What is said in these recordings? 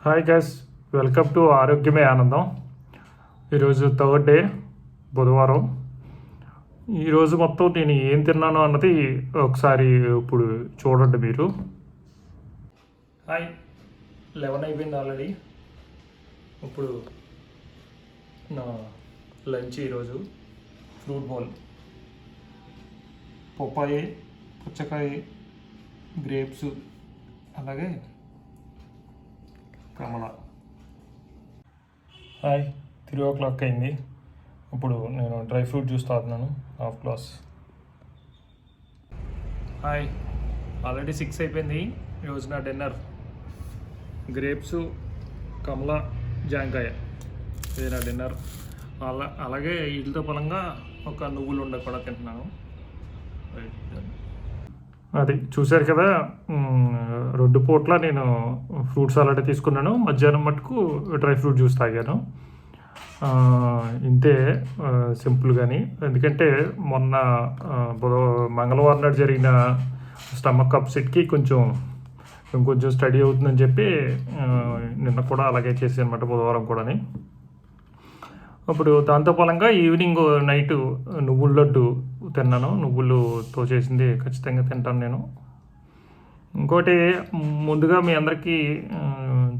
Hi guys, welcome to ఆరోగ్యమే ఆనందం. ఈరోజు థర్డ్ డే, బుధవారం. ఈరోజు మొత్తం నేను ఏం తిన్నాను అన్నది ఒకసారి ఇప్పుడు చూడండి మీరు. హాయ్, 11 అయిపోయింది ఆల్రెడీ. ఇప్పుడు నా లంచ్ ఈరోజు ఫ్రూట్ బౌల్, పప్పాయి, పుచ్చకాయ, గ్రేప్స్, అలాగే కమల. హాయ్, 3 o'clock అయింది. ఇప్పుడు నేను డ్రై ఫ్రూట్ జ్యూస్ తాగుతున్నాను, హాఫ్ గ్లాస్. హాయ్, ఆల్రెడీ 6 అయిపోయింది. ఈరోజు నా డిన్నర్ గ్రేప్స్, కమల, జాంకాయ. ఇది నా డిన్నర్. అలాగే వీటితో పరంగా ఒక నువ్వులు ఉండ కూడా తింటున్నాను. అది చూశారు కదా, 2 పూట్ల నేను ఫ్రూట్ సలాడ్ తీసుకున్నాను. మధ్యాహ్నం మటుకు డ్రై ఫ్రూట్ జ్యూస్ తాగాను. ఇంతే, సింపుల్. కానీ ఎందుకంటే మొన్న మంగళవారం నాడు జరిగిన స్టమక్ అప్సెట్కి ఇంకొంచెం స్టడీ అవుతుందని చెప్పి నిన్న కూడా అలాగే చేసాను అనమాట, బుధవారం కూడాని. అప్పుడు దాంతో ఫలంగా ఈవినింగ్ నైట్ నువ్వుల లడ్డు తిన్నాను. నువ్వులతో చేసింది ఖచ్చితంగా తింటాను నేను. ఇంకోటి, ముందుగా మీ అందరికీ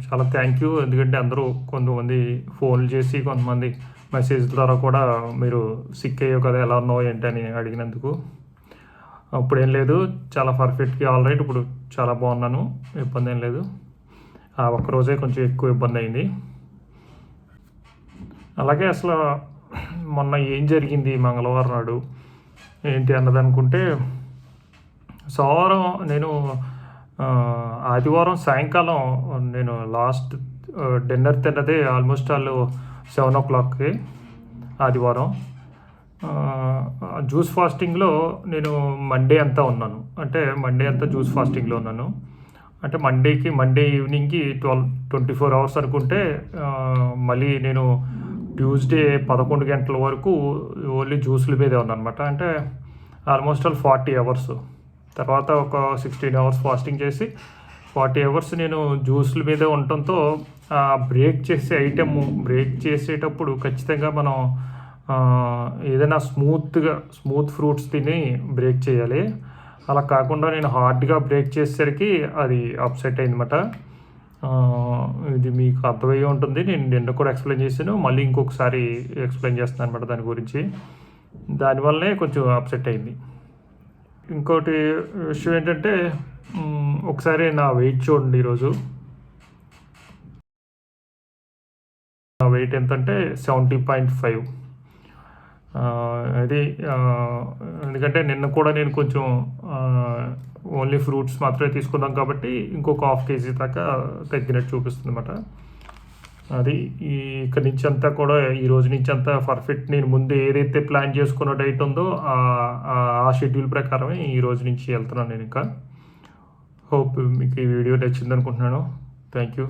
చాలా థ్యాంక్ యూ. ఎందుకంటే అందరూ కొంతమంది ఫోన్లు చేసి, కొంతమంది మెసేజ్ ద్వారా కూడా మీరు సిక్ అయ్యో కదా, ఎలా ఉన్నావు ఏంటి అని అడిగినందుకు. అప్పుడేం లేదు, చాలా పర్ఫెక్ట్గా ఆల్ రైట్. ఇప్పుడు చాలా బాగున్నాను, ఇబ్బంది ఏం లేదు. ఆ ఒక్కరోజే కొంచెం ఎక్కువ ఇబ్బంది అయింది. అలాగే అసలు మొన్న ఏం జరిగింది మంగళవారం నాడు ఏంటి అన్నది అనుకుంటే, నేను ఆదివారం సాయంకాలం నేను లాస్ట్ డిన్నర్ తిన్నదే ఆల్మోస్ట్ 7 o'clockకి ఆదివారం. జ్యూస్ ఫాస్టింగ్లో నేను మండే అంతా ఉన్నాను. అంటే మండే అంతా జ్యూస్ ఫాస్టింగ్లో ఉన్నాను. అంటే మండే ఈవినింగ్కి 24 hours అనుకుంటే, మళ్ళీ నేను ట్యూస్డే 11 గంటల వరకు ఓన్లీ జ్యూస్ల మీదే ఉన్నానమాట. అంటే ఆల్మోస్ట్ 40 hours. తర్వాత ఒక 16 hours ఫాస్టింగ్ చేసి 40 hours నేను జ్యూస్ల మీదే ఉండటంతో బ్రేక్ చేసేటప్పుడు ఖచ్చితంగా మనం ఏదైనా స్మూత్ ఫ్రూట్స్ తిని బ్రేక్ చేయాలి. అలా కాకుండా నేను హార్డ్గా బ్రేక్ చేసేసరికి అది అప్సెట్ అయిందన్నమాట. ఇది మీకు అర్థమయ్యే ఉంటుంది. నేను నిన్న కూడా ఎక్స్ప్లెయిన్ చేశాను, మళ్ళీ ఇంకొకసారి ఎక్స్ప్లెయిన్ చేస్తాను అనమాట దాని గురించి. దానివల్లనే కొంచెం అప్సెట్ అయింది. ఇంకోటి విషయం ఏంటంటే, ఒకసారి నా వెయిట్ చూడండి. ఈరోజు నా వెయిట్ ఎంతంటే 70.5. అది ఎందుకంటే నిన్న కూడా నేను కొంచెం ఓన్లీ ఫ్రూట్స్ మాత్రమే తీసుకున్నాం కాబట్టి ఇంకొక 1/2 kg దాకా తగ్గినట్టు చూపిస్తుంది అన్నమాట. అది ఇక్కడి నుంచి అంతా కూడా ఈ రోజు నుంచి అంతా పర్ఫెక్ట్. నేను ముందు ఏదైతే ప్లాన్ చేసుకున్న డైట్ ఉందో ఆ షెడ్యూల్ ప్రకారమే ఈ రోజు నుంచి వెళ్తున్నాను నేను. ఇంకా హోప్ మీకు ఈ వీడియో నచ్చింది అనుకుంటున్నాను. Thank you.